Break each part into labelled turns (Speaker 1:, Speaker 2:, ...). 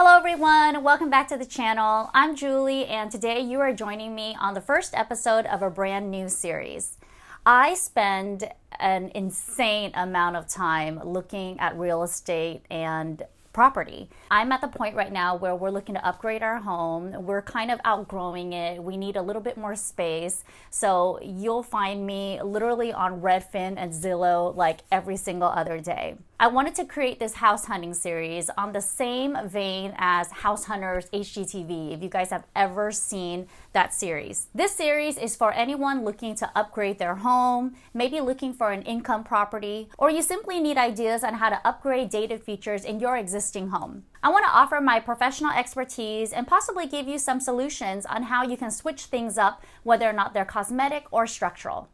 Speaker 1: Hello everyone, welcome back to the channel. I'm Julie and today you are joining me on the first episode of a brand new series. I spend an insane amount of time looking at real estate and property. I'm at the point right now where we're looking to upgrade our home. We're kind of outgrowing it. We need a little bit more space. So you'll find me literally on Redfin and Zillow like every single other day. I wanted to create this house hunting series on the same vein as House Hunters HGTV, if you guys have ever seen that series. This series is for anyone looking to upgrade their home, maybe looking for an income property, or you simply need ideas on how to upgrade dated features in your existing home. I want to offer my professional expertise and possibly give you some solutions on how you can switch things up, whether or not they're cosmetic or structural.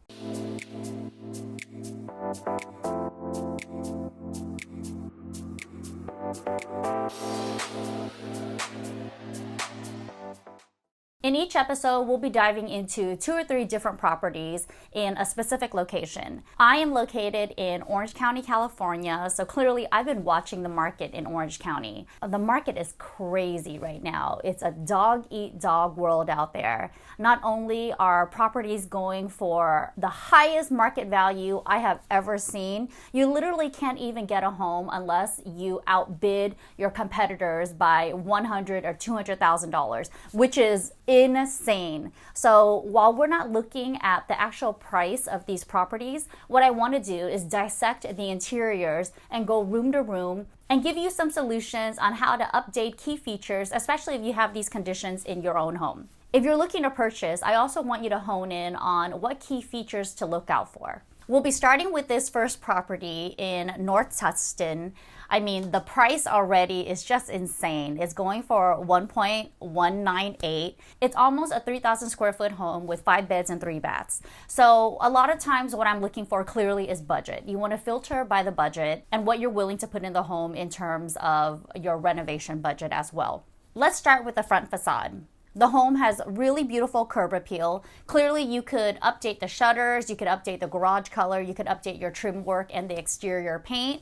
Speaker 1: In each episode, we'll be diving into 2 or 3 different properties in a specific location. I am located in Orange County, California, so clearly I've been watching the market in Orange County. The market is crazy right now. It's a dog-eat-dog world out there. Not only are properties going for the highest market value I have ever seen, you literally can't even get a home unless you outbid your competitors by $100,000 or $200,000, which is insane. So while we're not looking at the actual price of these properties, what I want to do is dissect the interiors and go room to room and give you some solutions on how to update key features, especially if you have these conditions in your own home. If you're looking to purchase, I also want you to hone in on what key features to look out for. We'll be starting with this first property in North Tustin. I mean, the price already is just insane. It's going for $1.198. It's almost a 3,000 square foot home with 5 beds and 3 baths. So a lot of times what I'm looking for clearly is budget. You want to filter by the budget and what you're willing to put in the home in terms of your renovation budget as well. Let's start with the front facade. The home has really beautiful curb appeal. Clearly you could update the shutters, you could update the garage color, you could update your trim work and the exterior paint.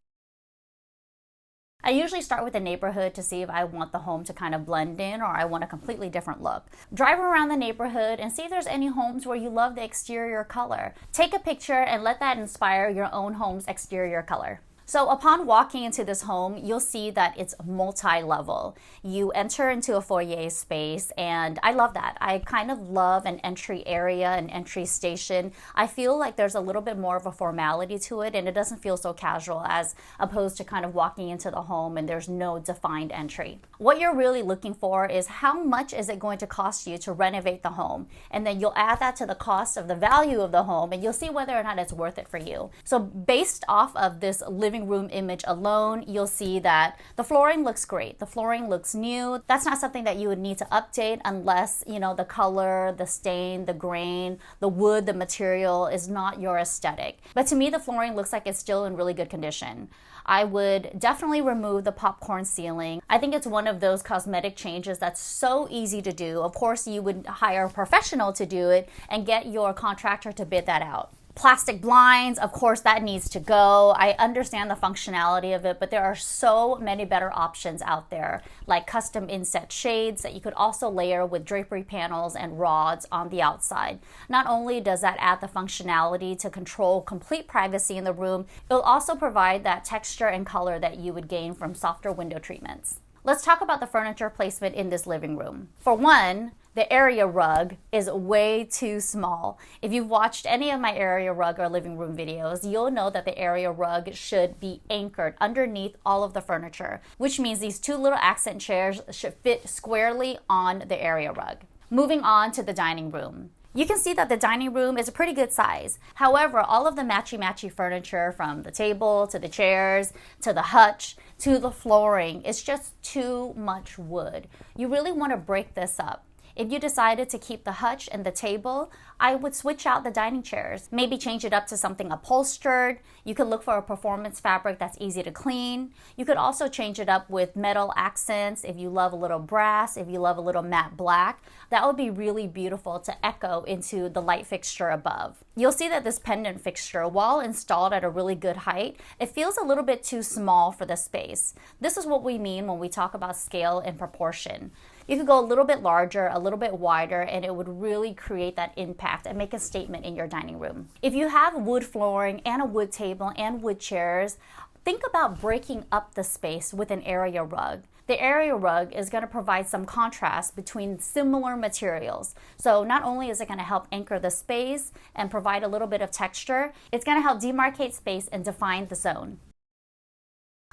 Speaker 1: I usually start with the neighborhood to see if I want the home to kind of blend in or I want a completely different look. Drive around the neighborhood and see if there's any homes where you love the exterior color. Take a picture and let that inspire your own home's exterior color. So upon walking into this home, you'll see that it's multi-level. You enter into a foyer space, and I love that. I kind of love an entry area, an entry station. I feel like there's a little bit more of a formality to it, and it doesn't feel so casual as opposed to kind of walking into the home and there's no defined entry. What you're really looking for is how much is it going to cost you to renovate the home, and then you'll add that to the cost of the value of the home, and you'll see whether or not it's worth it for you. So based off of this living room image alone, you'll see that the flooring looks great. The flooring looks new. That's not something that you would need to update unless, you know, the color, the stain, the grain, the wood, the material is not your aesthetic. But to me, the flooring looks like it's still in really good condition. I would definitely remove the popcorn ceiling. I think it's one of those cosmetic changes that's so easy to do. Of course, you would hire a professional to do it and get your contractor to bid that out. Plastic blinds, of course, that needs to go. I understand the functionality of it, but there are so many better options out there, like custom inset shades that you could also layer with drapery panels and rods on the outside. Not only does that add the functionality to control complete privacy in the room, it'll also provide that texture and color that you would gain from softer window treatments. Let's talk about the furniture placement in this living room. For one, the area rug is way too small. If you've watched any of my area rug or living room videos, you'll know that the area rug should be anchored underneath all of the furniture, which means these 2 little accent chairs should fit squarely on the area rug. Moving on to the dining room. You can see that the dining room is a pretty good size. However, all of the matchy-matchy furniture, from the table to the chairs to the hutch to the flooring, is just too much wood. You really want to break this up. If you decided to keep the hutch and the table, I would switch out the dining chairs. Maybe change it up to something upholstered. You could look for a performance fabric that's easy to clean. You could also change it up with metal accents if you love a little brass, if you love a little matte black. That would be really beautiful to echo into the light fixture above. You'll see that this pendant fixture, while installed at a really good height, it feels a little bit too small for the space. This is what we mean when we talk about scale and proportion. You could go a little bit larger, a little bit wider, and it would really create that impact and make a statement in your dining room. If you have wood flooring and a wood table and wood chairs, think about breaking up the space with an area rug. The area rug is going to provide some contrast between similar materials. So not only is it going to help anchor the space and provide a little bit of texture, it's going to help demarcate space and define the zone.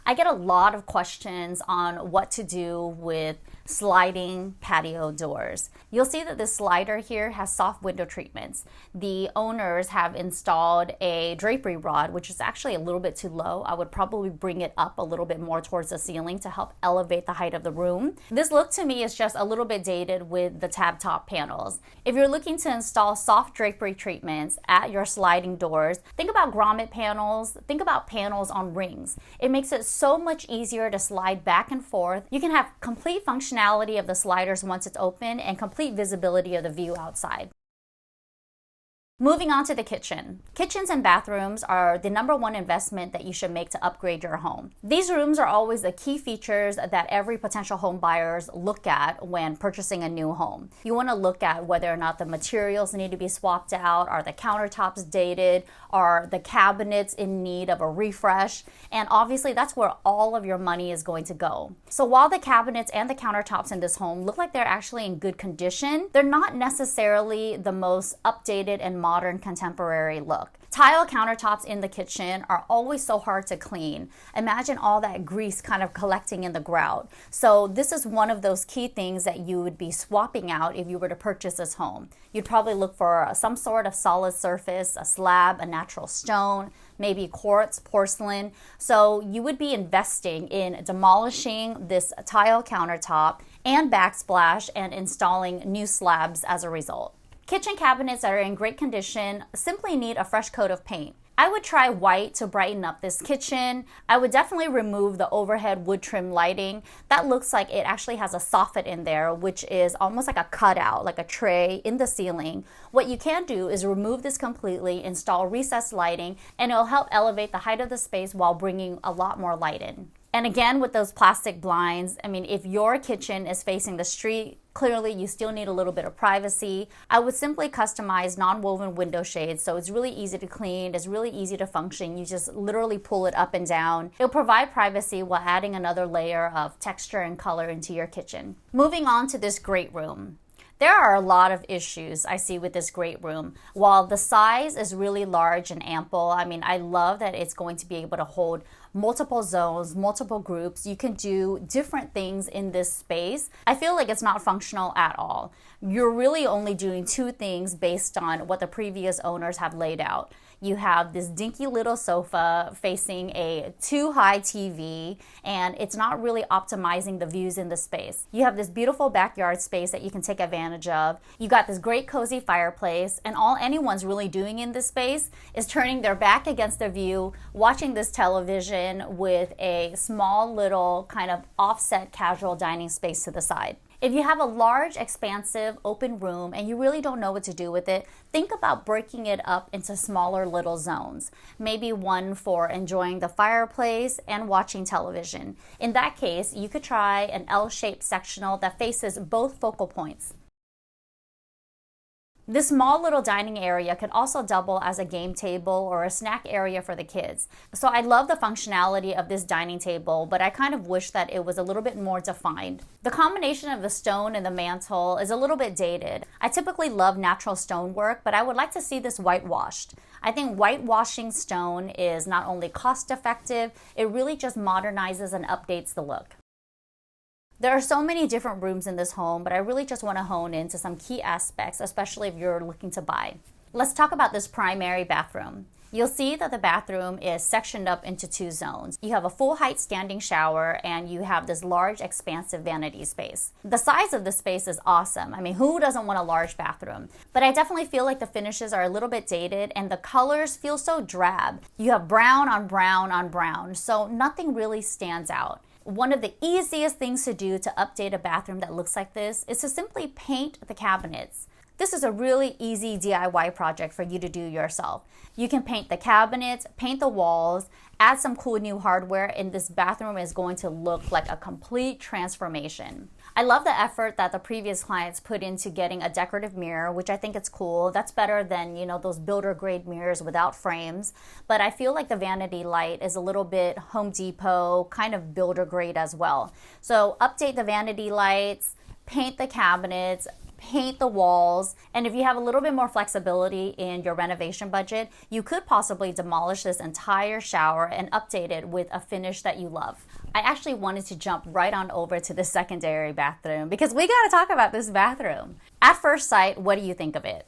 Speaker 1: I get a lot of questions on what to do with sliding patio doors. You'll see that this slider here has soft window treatments. The owners have installed a drapery rod, which is actually a little bit too low. I would probably bring it up a little bit more towards the ceiling to help elevate the height of the room. This look to me is just a little bit dated with the tab top panels. If you're looking to install soft drapery treatments at your sliding doors, think about grommet panels, think about panels on rings. It makes it so much easier to slide back and forth. You can have complete functionality of the sliders once it's open and complete visibility of the view outside. Moving on to the kitchen. Kitchens and bathrooms are the #1 investment that you should make to upgrade your home. These rooms are always the key features that every potential home buyers look at when purchasing a new home. You want to look at whether or not the materials need to be swapped out, are the countertops dated, are the cabinets in need of a refresh, and obviously that's where all of your money is going to go. So while the cabinets and the countertops in this home look like they're actually in good condition, they're not necessarily the most updated and modern contemporary look. Tile countertops in the kitchen are always so hard to clean. Imagine all that grease kind of collecting in the grout. So this is one of those key things that you would be swapping out if you were to purchase this home. You'd probably look for some sort of solid surface, a slab, a natural stone, maybe quartz, porcelain. So you would be investing in demolishing this tile countertop and backsplash and installing new slabs as a result. Kitchen cabinets that are in great condition simply need a fresh coat of paint. I would try white to brighten up this kitchen. I would definitely remove the overhead wood trim lighting. That looks like it actually has a soffit in there, which is almost like a cutout, like a tray in the ceiling. What you can do is remove this completely, install recessed lighting, and it'll help elevate the height of the space while bringing a lot more light in. And again, with those plastic blinds, I mean, if your kitchen is facing the street, clearly you still need a little bit of privacy. I would simply customize non-woven window shades so it's really easy to clean, it's really easy to function. You just literally pull it up and down. It'll provide privacy while adding another layer of texture and color into your kitchen. Moving on to this great room. There are a lot of issues I see with this great room. While the size is really large and ample, I mean, I love that it's going to be able to hold multiple zones, multiple groups. You can do different things in this space. I feel like it's not functional at all. You're really only doing two things based on what the previous owners have laid out. You have this dinky little sofa facing a too high TV, and it's not really optimizing the views in the space. You have this beautiful backyard space that you can take advantage of. You got this great cozy fireplace, and all anyone's really doing in this space is turning their back against the view, watching this television with a small little kind of offset casual dining space to the side. If you have a large, expansive, open room and you really don't know what to do with it, think about breaking it up into smaller little zones. Maybe one for enjoying the fireplace and watching television. In that case, you could try an L-shaped sectional that faces both focal points. This small little dining area could also double as a game table or a snack area for the kids. So I love the functionality of this dining table, but I kind of wish that it was a little bit more defined. The combination of the stone and the mantle is a little bit dated. I typically love natural stonework, but I would like to see this whitewashed. I think whitewashing stone is not only cost effective, it really just modernizes and updates the look. There are so many different rooms in this home, but I really just want to hone into some key aspects, especially if you're looking to buy. Let's talk about this primary bathroom. you'll see that the bathroom is sectioned up into two zones. You have a full height standing shower and you have this large expansive vanity space. The size of the space is awesome. I mean, who doesn't want a large bathroom? But I definitely feel like the finishes are a little bit dated and the colors feel so drab. You have brown on brown on brown, so nothing really stands out. One of the easiest things to do to update a bathroom that looks like this is to simply paint the cabinets. This is a really easy DIY project for you to do yourself. You can paint the cabinets, paint the walls, add some cool new hardware, and this bathroom is going to look like a complete transformation. I love the effort that the previous clients put into getting a decorative mirror, which I think it's cool. That's better than, those builder grade mirrors without frames. But I feel like the vanity light is a little bit Home Depot, kind of builder grade as well. So update the vanity lights, paint the cabinets, paint the walls, and if you have a little bit more flexibility in your renovation budget, you could possibly demolish this entire shower and update it with a finish that you love. I actually wanted to jump right on over to the secondary bathroom because we got to talk about this bathroom. At first sight, what do you think of it?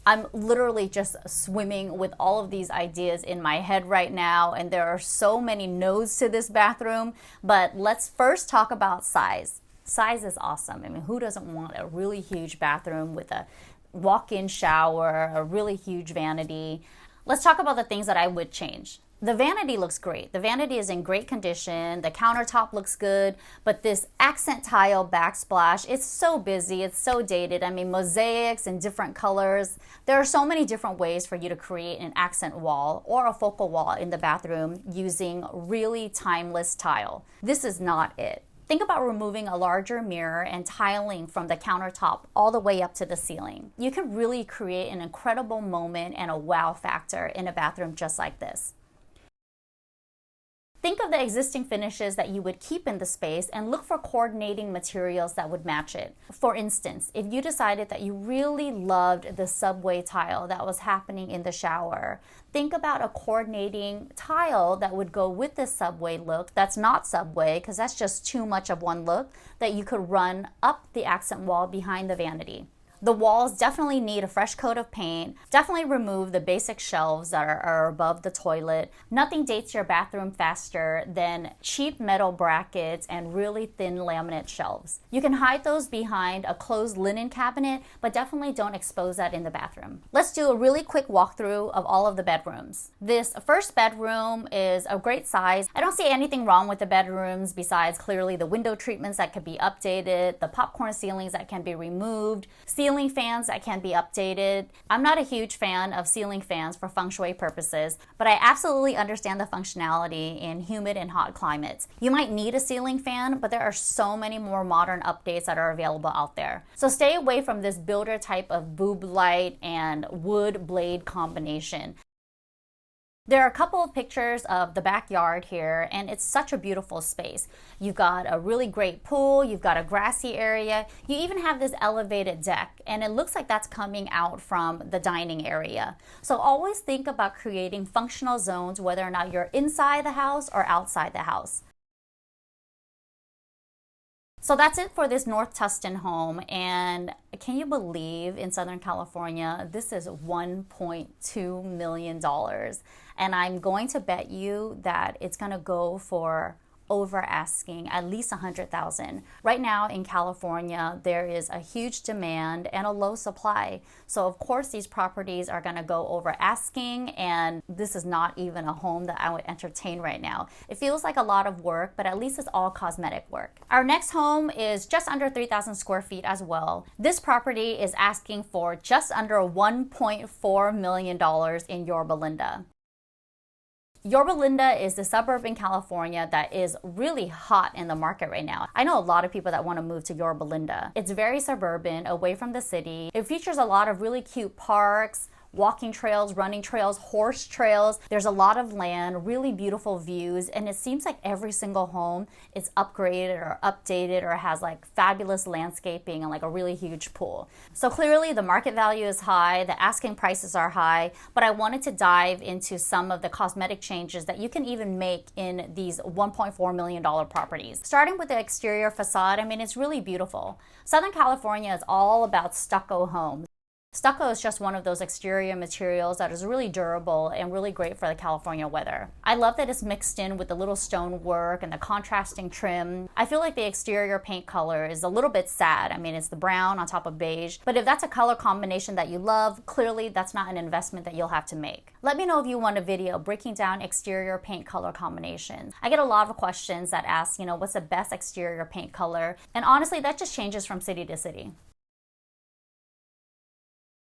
Speaker 1: I'm literally just swimming with all of these ideas in my head right now, and there are so many no's to this bathroom, but let's first talk about size. Size is awesome. I mean, who doesn't want a really huge bathroom with a walk-in shower, a really huge vanity? Let's talk about the things that I would change. The vanity looks great. The vanity is in great condition. The countertop looks good, but this accent tile backsplash, it's so busy, it's so dated. I mean, mosaics in different colors. There are so many different ways for you to create an accent wall or a focal wall in the bathroom using really timeless tile. This is not it. Think about removing a larger mirror and tiling from the countertop all the way up to the ceiling. You can really create an incredible moment and a wow factor in a bathroom just like this. Think of the existing finishes that you would keep in the space and look for coordinating materials that would match it. For instance, if you decided that you really loved the subway tile that was happening in the shower, think about a coordinating tile that would go with this subway look that's not subway, because that's just too much of one look, that you could run up the accent wall behind the vanity. The walls definitely need a fresh coat of paint. Definitely remove the basic shelves that are above the toilet. Nothing dates your bathroom faster than cheap metal brackets and really thin laminate shelves. You can hide those behind a closed linen cabinet, but definitely don't expose that in the bathroom. Let's do a really quick walkthrough of all of the bedrooms. This first bedroom is a great size. I don't see anything wrong with the bedrooms besides clearly the window treatments that could be updated, the popcorn ceilings that can be removed, ceiling fans that can be updated. I'm not a huge fan of ceiling fans for feng shui purposes, but I absolutely understand the functionality in humid and hot climates. You might need a ceiling fan, but there are so many more modern updates that are available out there. So stay away from this builder type of boob light and wood blade combination. There are a couple of pictures of the backyard here, and it's such a beautiful space. You've got a really great pool, you've got a grassy area, you even have this elevated deck, and it looks like that's coming out from the dining area. So always think about creating functional zones, whether or not you're inside the house or outside the house. So that's it for this North Tustin home, and can you believe in Southern California, this is $1.2 million, and I'm going to bet you that it's going to go for over asking at least $100,000. Right now in California, there is a huge demand and a low supply. So of course these properties are gonna go over asking, and this is not even a home that I would entertain right now. It feels like a lot of work, but at least it's all cosmetic work. Our next home is just under 3,000 square feet as well. This property is asking for just under $1.4 million in Yorba Linda. Yorba Linda is the suburb in California that is really hot in the market right now. I know a lot of people that want to move to Yorba Linda. It's very suburban, away from the city. It features a lot of really cute parks, walking trails, running trails, horse trails. There's a lot of land, really beautiful views, and it seems like every single home is upgraded or updated or has like fabulous landscaping and like a really huge pool. So clearly the market value is high, the asking prices are high, but I wanted to dive into some of the cosmetic changes that you can even make in these $1.4 million properties. Starting with the exterior facade, I mean, it's really beautiful. Southern California is all about stucco homes. Stucco is just one of those exterior materials that is really durable and really great for the California weather. I love that it's mixed in with the little stonework and the contrasting trim. I feel like the exterior paint color is a little bit sad. I mean, it's the brown on top of beige, but if that's a color combination that you love, clearly that's not an investment that you'll have to make. Let me know if you want a video breaking down exterior paint color combinations. I get a lot of questions that ask, what's the best exterior paint color? And honestly, that just changes from city to city.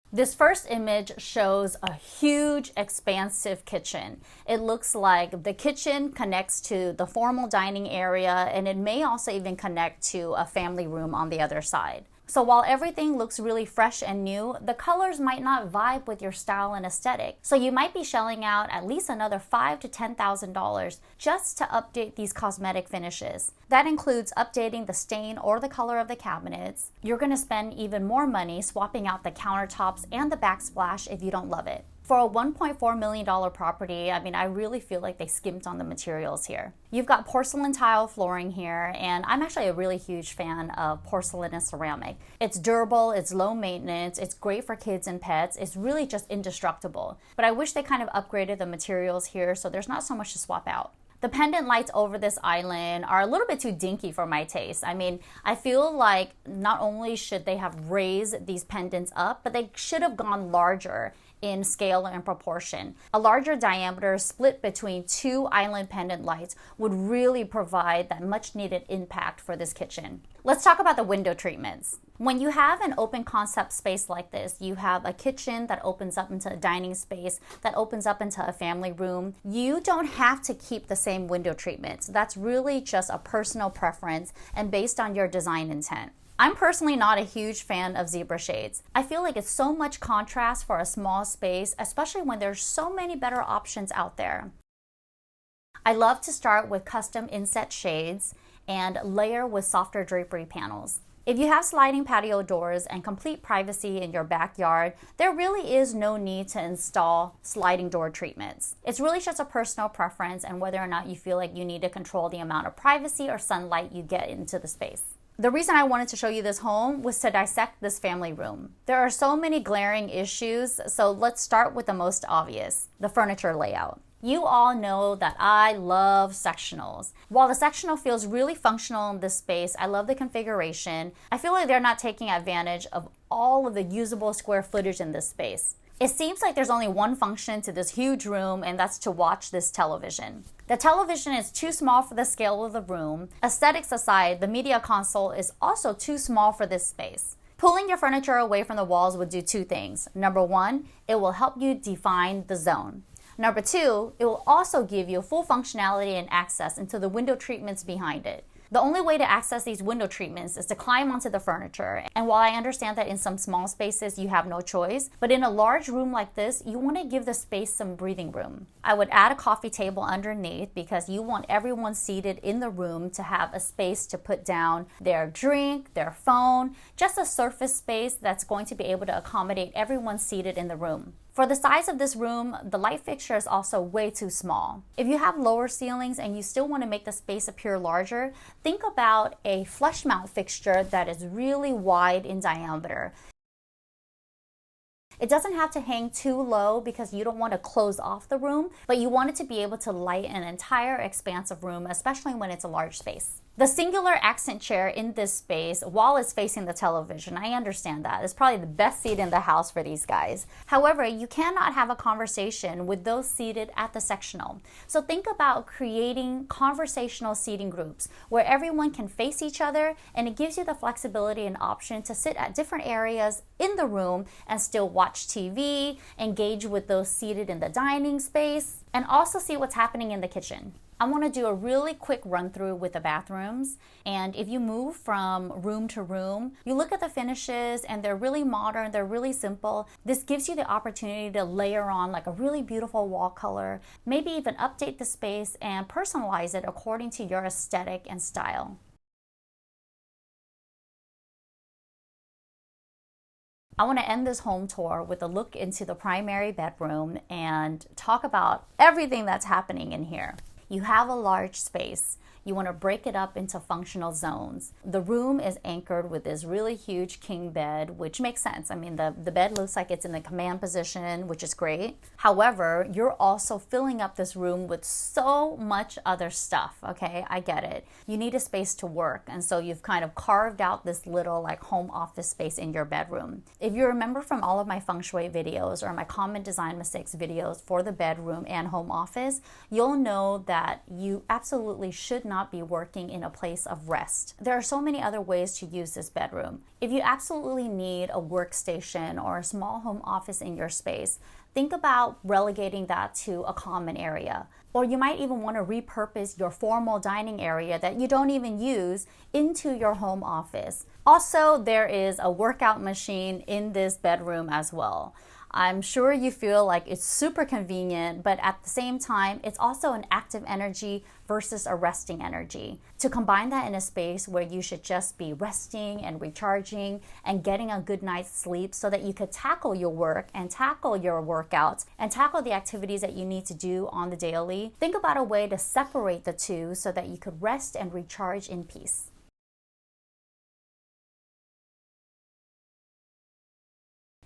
Speaker 1: This first image shows a huge, expansive kitchen. It looks like the kitchen connects to the formal dining area, and it may also even connect to a family room on the other side. So while everything looks really fresh and new, the colors might not vibe with your style and aesthetic. So you might be shelling out at least another $5,000 to $10,000 just to update these cosmetic finishes. That includes updating the stain or the color of the cabinets. You're going to spend even more money swapping out the countertops and the backsplash if you don't love it. For a $1.4 million property, I really feel like they skimped on the materials here. You've got porcelain tile flooring here, and I'm actually a really huge fan of porcelain and ceramic. It's durable, it's low maintenance, it's great for kids and pets, it's really just indestructible. But I wish they kind of upgraded the materials here so there's not so much to swap out. The pendant lights over this island are a little bit too dinky for my taste. I feel like not only should they have raised these pendants up, but they should have gone larger in scale and proportion. A larger diameter split between two island pendant lights would really provide that much needed impact for this kitchen. Let's talk about the window treatments. When you have an open concept space like this, you have a kitchen that opens up into a dining space, that opens up into a family room, you don't have to keep the same window treatments. That's really just a personal preference and based on your design intent. I'm personally not a huge fan of zebra shades. I feel like it's so much contrast for a small space, especially when there's so many better options out there. I love to start with custom inset shades and layer with softer drapery panels. If you have sliding patio doors and complete privacy in your backyard, there really is no need to install sliding door treatments. It's really just a personal preference and whether or not you feel like you need to control the amount of privacy or sunlight you get into the space. The reason I wanted to show you this home was to dissect this family room. There are so many glaring issues, so let's start with the most obvious, the furniture layout. You all know that I love sectionals. While the sectional feels really functional in this space, I love the configuration. I feel like they're not taking advantage of all of the usable square footage in this space. It seems like there's only one function to this huge room, and that's to watch this television. The television is too small for the scale of the room. Aesthetics aside, the media console is also too small for this space. Pulling your furniture away from the walls would do two things. Number one, it will help you define the zone. Number two, it will also give you full functionality and access into the window treatments behind it. The only way to access these window treatments is to climb onto the furniture. And while I understand that in some small spaces you have no choice, but in a large room like this, you want to give the space some breathing room. I would add a coffee table underneath because you want everyone seated in the room to have a space to put down their drink, their phone, just a surface space that's going to be able to accommodate everyone seated in the room. For the size of this room, the light fixture is also way too small. If you have lower ceilings and you still want to make the space appear larger, think about a flush mount fixture that is really wide in diameter. It doesn't have to hang too low because you don't want to close off the room, but you want it to be able to light an entire expansive room, especially when it's a large space. The singular accent chair in this space, while it's facing the television, I understand that. It's probably the best seat in the house for these guys. However, you cannot have a conversation with those seated at the sectional. So think about creating conversational seating groups where everyone can face each other, and it gives you the flexibility and option to sit at different areas in the room and still watch TV, engage with those seated in the dining space, and also see what's happening in the kitchen. I want to do a really quick run through with the bathrooms, and if you move from room to room, you look at the finishes and they're really modern, they're really simple. This gives you the opportunity to layer on like a really beautiful wall color, maybe even update the space and personalize it according to your aesthetic and style. I want to end this home tour with a look into the primary bedroom and talk about everything that's happening in here. You have a large space. you want to break it up into functional zones. The room is anchored with this really huge king bed, which makes sense. I mean, the bed looks like it's in the command position, which is great. However, you're also filling up this room with so much other stuff, okay? I get it. You need a space to work, and so you've kind of carved out this little like home office space in your bedroom. If you remember from all of my feng shui videos or my common design mistakes videos for the bedroom and home office, you'll know that you absolutely should not be working in a place of rest. There are so many other ways to use this bedroom. If you absolutely need a workstation or a small home office in your space, think about relegating that to a common area. Or you might even want to repurpose your formal dining area that you don't even use into your home office. Also, there is a workout machine in this bedroom as well. I'm sure you feel like it's super convenient, but at the same time, it's also an active energy versus a resting energy. To combine that in a space where you should just be resting and recharging and getting a good night's sleep so that you could tackle your work and tackle your workouts and tackle the activities that you need to do on the daily, think about a way to separate the two so that you could rest and recharge in peace.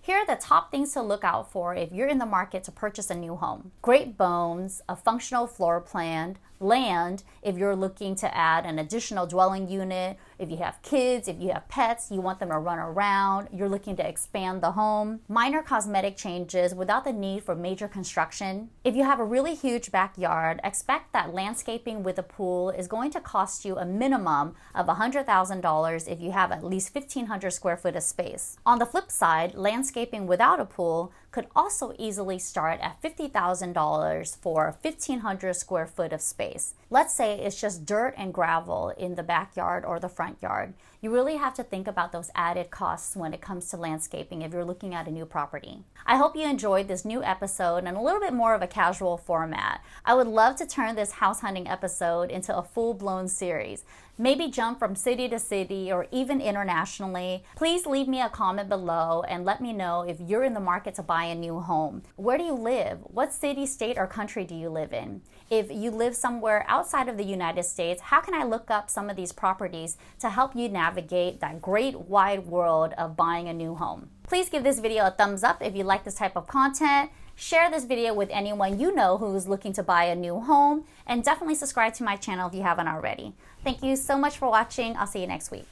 Speaker 1: Here are the top things to look out for if you're in the market to purchase a new home. Great bones, a functional floor plan, land if you're looking to add an additional dwelling unit, if you have kids, if you have pets, you want them to run around, you're looking to expand the home. Minor cosmetic changes without the need for major construction. If you have a really huge backyard, expect that landscaping with a pool is going to cost you a minimum of $100,000 if you have at least 1,500 square foot of space. On the flip side, landscaping without a pool could also easily start at $50,000 for 1,500 square foot of space. Let's say it's just dirt and gravel in the backyard or the front yard. You really have to think about those added costs when it comes to landscaping if you're looking at a new property. I hope you enjoyed this new episode and a little bit more of a casual format. I would love to turn this house hunting episode into a full-blown series. Maybe jump from city to city or even internationally. Please leave me a comment below and let me know if you're in the market to buy a new home. Where do you live? What city, state, or country do you live in? If you live somewhere outside of the United States, how can I look up some of these properties to help you navigate that great wide world of buying a new home? Please give this video a thumbs up if you like this type of content. Share this video with anyone you know who's looking to buy a new home, and definitely subscribe to my channel if you haven't already. Thank you so much for watching. I'll see you next week.